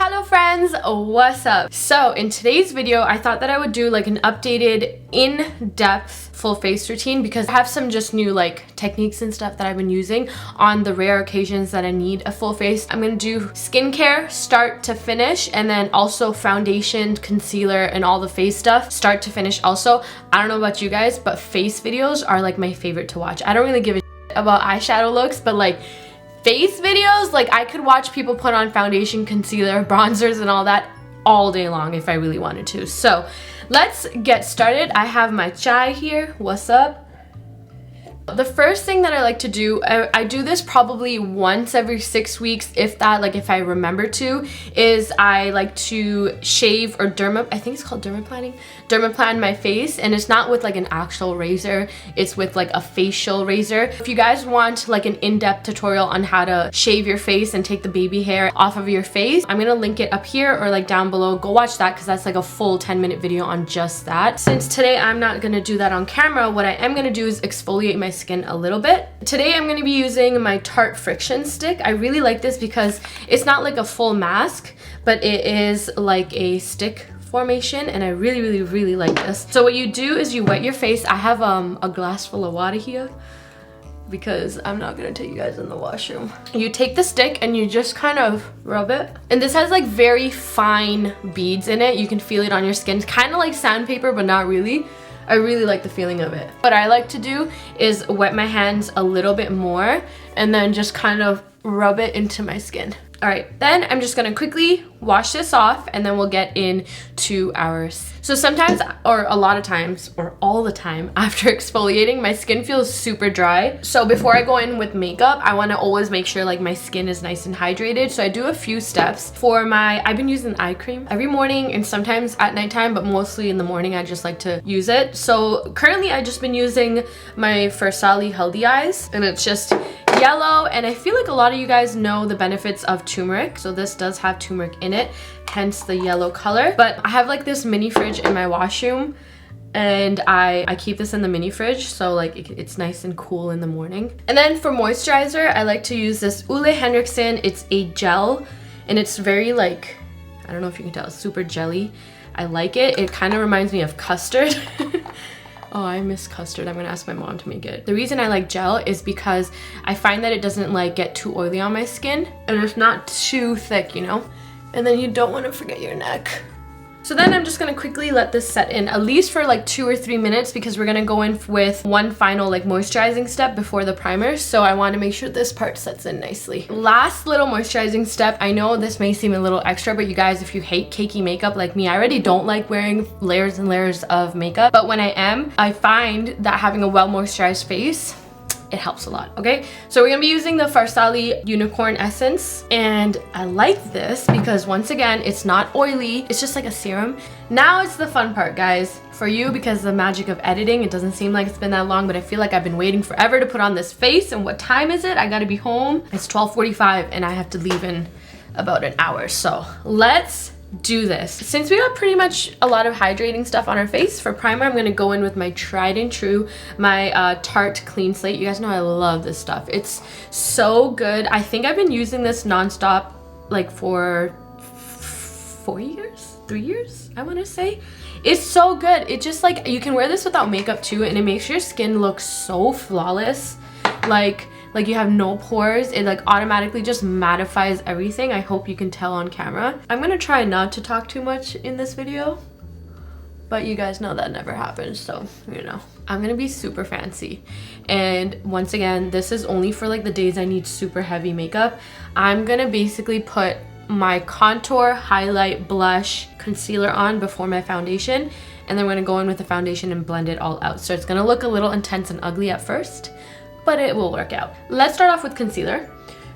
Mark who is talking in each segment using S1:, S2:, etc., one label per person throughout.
S1: Hello friends, what's up? So in today's video, I thought that I would do like an updated in-depth full face routine because I have some just new like techniques and stuff that I've been using on the rare occasions that I need a full face. I'm gonna do skincare start to finish, and then also foundation, concealer, and all the face stuff start to finish also. I don't know about you guys, but face videos are like my favorite to watch. I don't really give a shit about eyeshadow looks, but like face videos, like I could watch people put on foundation, concealer, bronzers, and all that all day long if I really wanted to. So let's get started. I have my chai here. What's up? The first thing that I like to do, I do this probably once every 6 weeks, if that, like if I remember to, is I like to shave or I think it's called dermaplan my face, and it's not with like an actual razor, it's with like a facial razor. If you guys want like an in-depth tutorial on how to shave your face and take the baby hair off of your face, I'm gonna link it up here or like down below. Go watch that because that's like a full 10-minute video on just that. Since today I'm not gonna do that on camera, what I am gonna do is exfoliate my skin a little bit. Today I'm going to be using my Tarte friction stick. I really like this because it's not like a full mask, but it is like a stick formation, and I really like this. So what you do is you wet your face. I have a glass full of water here because I'm not gonna take you guys in the washroom. You take the stick and you just kind of rub it, and this has like very fine beads in it. You can feel it on your skin. It's kind of like sandpaper, but not really. I really like the feeling of it. What I like to do is wet my hands a little bit more and then just kind of rub it into my skin. All right, then I'm just gonna quickly wash this off, and then we'll get into ours. So sometimes, or a lot of times, or all the time after exfoliating, my skin feels super dry. So before I go in with makeup, I wanna always make sure like my skin is nice and hydrated. So I do a few steps. I've been using eye cream every morning and sometimes at nighttime, but mostly in the morning I just like to use it. So currently I've just been using my Versali Healthy Eyes, and it's just yellow, and I feel like a lot of you guys know the benefits of turmeric. So this does have turmeric in it, hence the yellow color. But I have like this mini fridge in my washroom, and I keep this in the mini fridge, so like it's nice and cool in the morning. And then for moisturizer, I like to use this Ole Henriksen. It's a gel, and it's very like, I don't know if you can tell, it's super jelly. I like it. It kind of reminds me of custard. Oh, I miss custard. I'm gonna ask my mom to make it. The reason I like gel is because I find that it doesn't like get too oily on my skin, and it's not too thick, you know? And then you don't want to forget your neck. So then I'm just gonna quickly let this set in, at least for like 2 or 3 minutes, because we're gonna go in with one final like moisturizing step before the primer. So I want to make sure this part sets in nicely. Last little moisturizing step. I know this may seem a little extra, but you guys, if you hate cakey makeup like me, I already don't like wearing layers and layers of makeup. But when I am, I find that having a well moisturized face, it helps a lot. Okay, so we're gonna be using the Versali Unicorn Essence, and I like this because once again, it's not oily, it's just like a serum. Now it's the fun part, guys, for you, because the magic of editing. It doesn't seem like it's been that long, but I feel like I've been waiting forever to put on this face. And what time is it? I gotta be home. It's 12:45 and I have to leave in about an hour. So let's do this. Since we got pretty much a lot of hydrating stuff on our face, for primer I'm gonna go in with my tried and true, my Tarte Clean Slate. You guys know I love this stuff. It's so good. I think I've been using this nonstop like for 3 years, I want to say. It's so good. It just like, you can wear this without makeup too, and it makes your skin look so flawless. Like you have no pores. It like automatically just mattifies everything. I hope you can tell on camera. I'm gonna try not to talk too much in this video, but you guys know that never happens, so you know. I'm gonna be super fancy, and once again, this is only for like the days I need super heavy makeup. I'm gonna basically put my contour, highlight, blush, concealer on before my foundation, and then I'm gonna go in with the foundation and blend it all out. So it's gonna look a little intense and ugly at first, but it will work out. Let's start off with concealer.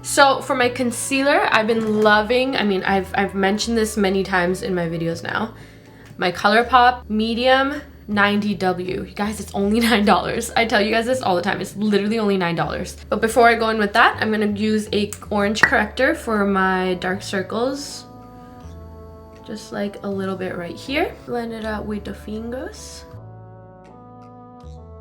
S1: So for my concealer, I've been loving, I mean, I've mentioned this many times in my videos now, my ColourPop Medium 90W. You guys, it's only $9. I tell you guys this all the time. It's literally only $9. But before I go in with that, I'm gonna use a orange corrector for my dark circles. Just like a little bit right here. Blend it out with the fingers.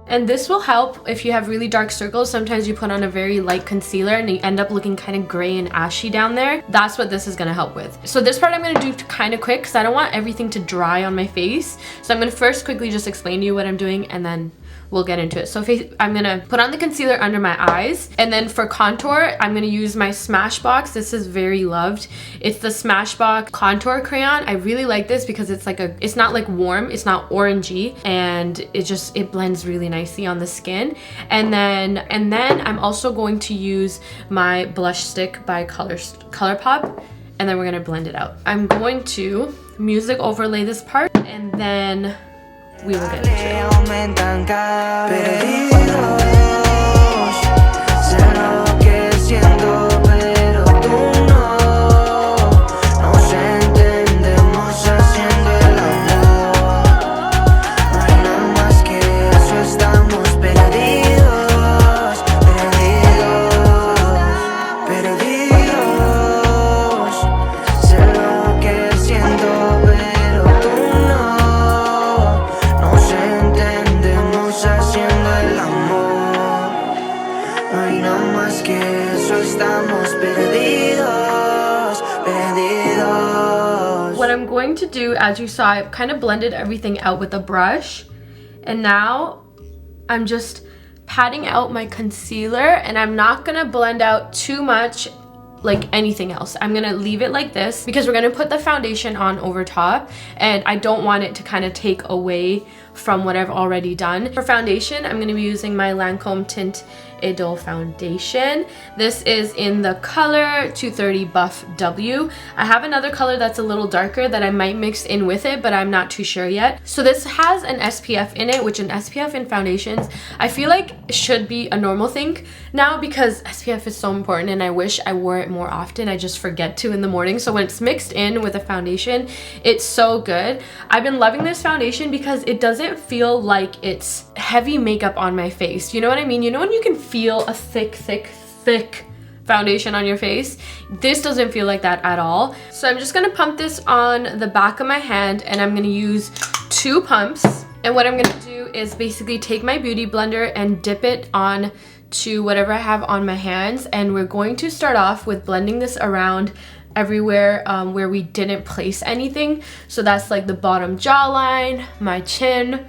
S1: And this will help if you have really dark circles. Sometimes you put on a very light concealer and you end up looking kind of gray and ashy down there. That's what this is gonna help with. So this part I'm gonna do kind of quick because I don't want everything to dry on my face. So I'm gonna first quickly just explain to you what I'm doing and then we'll get into it. So I'm gonna put on the concealer under my eyes, and then for contour I'm gonna use my Smashbox. This is very loved. It's the Smashbox contour crayon. I really like this because it's like it's not like warm, it's not orangey, and it blends really nicely on the skin. And then I'm also going to use my blush stick by ColourPop, and then we're gonna blend it out. I'm going to music overlay this part, and then we will get into it. What I'm going to do, as you saw, I've kind of blended everything out with a brush, and now I'm just patting out my concealer, and I'm not gonna blend out too much like anything else. I'm gonna leave it like this because we're gonna put the foundation on over top, and I don't want it to kind of take away from what I've already done. For foundation, I'm gonna be using my Lancome Tint Idole foundation. This is in the color 230 Buff W. I have another color that's a little darker that I might mix in with it, but I'm not too sure yet. So this has an SPF in it, which an SPF in foundations, I feel like should be a normal thing now because SPF is so important, and I wish I wore it more often. I just forget to in the morning. So when it's mixed in with a foundation, it's so good. I've been loving this foundation because it doesn't feel like it's heavy makeup on my face. You know what I mean? You know when you can feel a thick foundation on your face? This doesn't feel like that at all. So I'm just gonna pump this on the back of my hand, and I'm gonna use 2 pumps. And what I'm gonna do is basically take my beauty blender and dip it on to whatever I have on my hands, and we're going to start off with blending this around everywhere where we didn't place anything. So that's like the bottom jawline, my chin,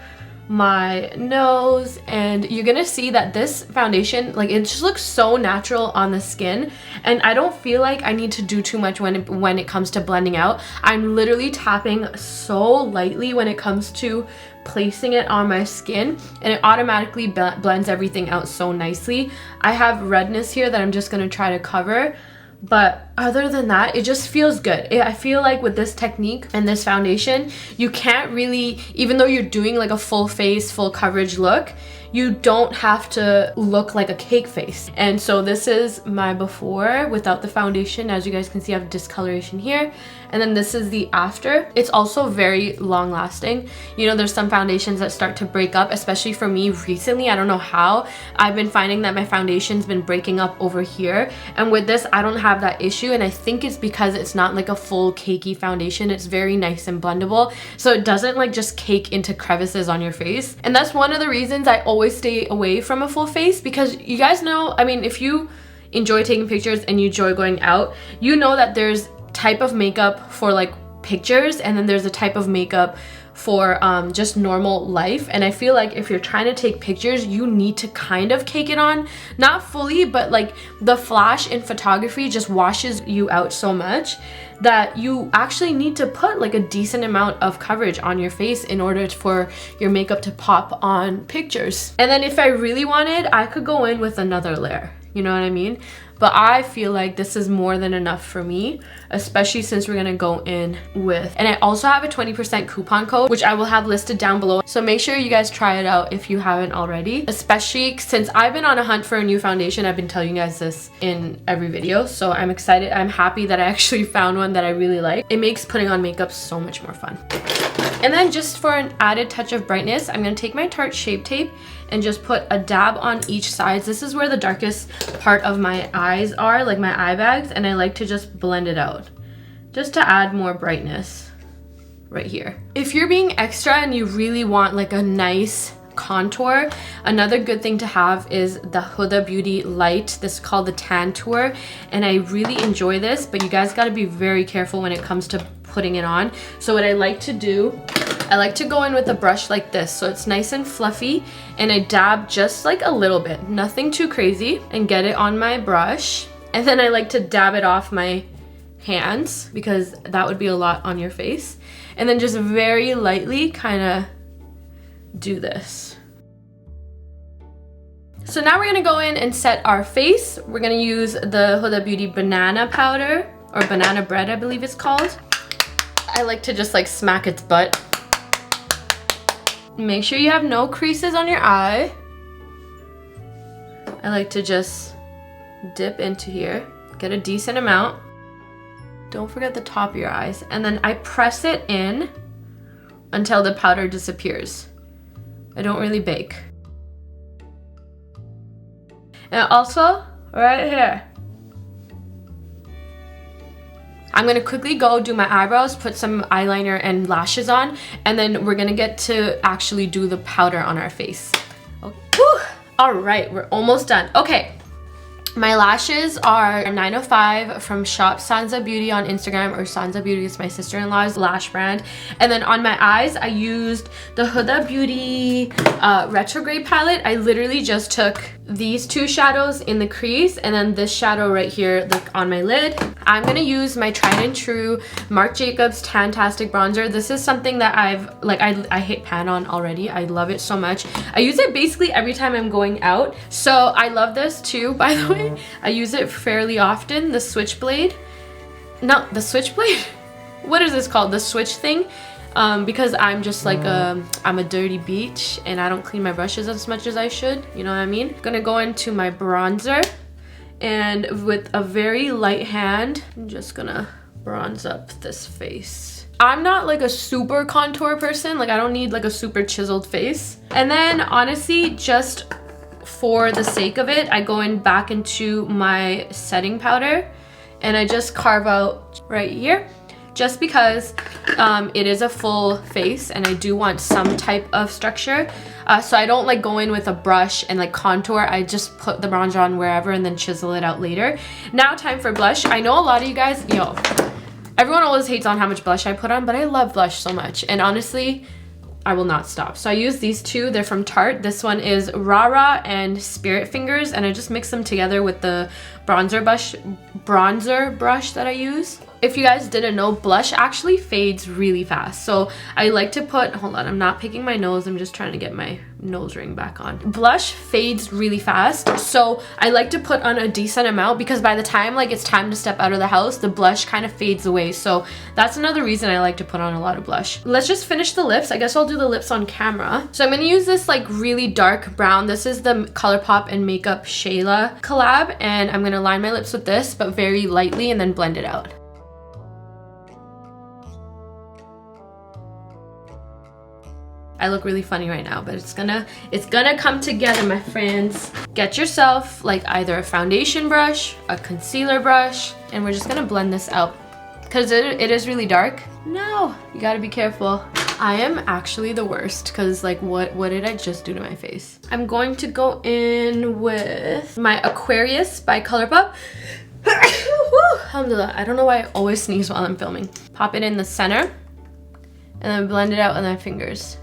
S1: my nose, and you're gonna see that this foundation, like, it just looks so natural on the skin, and I don't feel like I need to do too much when it comes to blending out. I'm literally tapping so lightly when it comes to placing it on my skin, and it automatically blends everything out so nicely. I have redness here that I'm just gonna try to cover, but other than that, it just feels good. I feel like with this technique and this foundation, you can't really, even though you're doing like a full face, full coverage look, you don't have to look like a cake face. And so this is my before without the foundation. As you guys can see, I have discoloration here. And then this is the after. It's also very long lasting. You know, there's some foundations that start to break up, especially for me recently. I don't know how. I've been finding that my foundation's been breaking up over here. And with this, I don't have that issue. And I think it's because it's not like a full cakey foundation. It's very nice and blendable. So it doesn't like just cake into crevices on your face. And that's one of the reasons I always stay away from a full face, because you guys know, I mean, if you enjoy taking pictures and you enjoy going out, you know that there's type of makeup for like pictures, and then there's a type of makeup for just normal life. And I feel like if you're trying to take pictures, you need to kind of cake it on, not fully, but like the flash in photography just washes you out so much that you actually need to put like a decent amount of coverage on your face in order for your makeup to pop on pictures. And then if I really wanted, I could go in with another layer, you know what I mean? But I feel like this is more than enough for me, especially since we're gonna go in with, and I also have a 20% coupon code, which I will have listed down below. So make sure you guys try it out if you haven't already, especially since I've been on a hunt for a new foundation. I've been telling you guys this in every video. So I'm excited. I'm happy that I actually found one that I really like. It makes putting on makeup so much more fun. And then just for an added touch of brightness, I'm gonna take my Tarte Shape Tape and just put a dab on each side. This is where the darkest part of my eyes are, like my eye bags, and I like to just blend it out just to add more brightness right here. If you're being extra and you really want like a nice contour. Another good thing to have is the Huda Beauty Light. This is called the Tan Tour, and I really enjoy this, but you guys got to be very careful when it comes to putting it on. So what I like to do, I like to go in with a brush like this, so it's nice and fluffy, and I dab just like a little bit, nothing too crazy, and get it on my brush. And then I like to dab it off my hands because that would be a lot on your face. And then just very lightly kind of do this. So now we're gonna go in and set our face. We're gonna use the Huda Beauty banana powder, or banana bread I believe it's called. I like to just like smack its butt. Make sure you have no creases on your eye. I like to just dip into here, get a decent amount. Don't forget the top of your eyes. And then I press it in until the powder disappears. I don't really bake. And also, right here. I'm gonna quickly go do my eyebrows, put some eyeliner and lashes on, and then we're gonna get to actually do the powder on our face. Okay. Whew. All right, we're almost done. Okay. My lashes are 905 from Shop Sansa Beauty on Instagram, or Sansa Beauty is my sister-in-law's lash brand. And then on my eyes, I used the Huda Beauty Retrograde palette. I literally just took these two shadows in the crease and then this shadow right here, like on my lid. I'm gonna use my tried and true Marc Jacobs Tantastic bronzer. This is something that I hit pan on already. I love it so much. I use it basically every time I'm going out. So I love this too, by the way. I use it fairly often, the switchblade. No, the switchblade? What is this called? The switch thing? Because I'm just like I'm a dirty beach and I don't clean my brushes as much as I should, you know what I mean? Gonna go into my bronzer, and with a very light hand, I'm just gonna bronze up this face. I'm not like a super contour person, like I don't need like a super chiseled face. And then honestly, just for the sake of it, I go in back into my setting powder and I just carve out right here, just because it is a full face and I do want some type of structure. So I don't like go in with a brush and like contour. I just put the bronzer on wherever and then chisel it out later. Now time for blush. I know a lot of you guys, everyone always hates on how much blush I put on, but I love blush so much. And honestly, I will not stop. So I use these two, they're from Tarte. This one is Rara and Spirit Fingers, and I just mix them together with the bronzer brush that I use. If you guys didn't know, blush actually fades really fast. So I like to put, hold on, I'm not picking my nose, I'm just trying to get my nose ring back on. Blush fades really fast, so I like to put on a decent amount because by the time like it's time to step out of the house, the blush kind of fades away. So that's another reason I like to put on a lot of blush. Let's just finish the lips. I guess I'll do the lips on camera. So I'm gonna use this like really dark brown. This is the ColourPop and Makeup Shayla collab, and I'm gonna line my lips with this, but very lightly, and then blend it out. I look really funny right now, but it's gonna come together, my friends. Get yourself like either a foundation brush, a concealer brush, and we're just gonna blend this out. Because it is really dark. No, you gotta be careful. I am actually the worst, because like what did I just do to my face? I'm going to go in with my Aquarius by ColourPop. Alhamdulillah. I don't know why I always sneeze while I'm filming. Pop it in the center, and then blend it out with my fingers.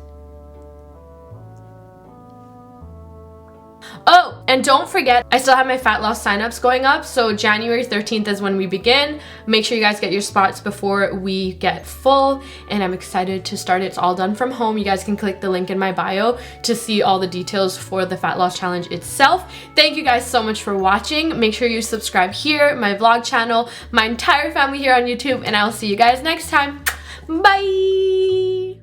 S1: Oh, and don't forget, I still have my fat loss signups going up. So January 13th is when we begin. Make sure you guys get your spots before we get full. And I'm excited to start. It's all done from home. You guys can click the link in my bio to see all the details for the fat loss challenge itself. Thank you guys so much for watching. Make sure you subscribe here, my vlog channel, my entire family here on YouTube, and I'll see you guys next time. Bye!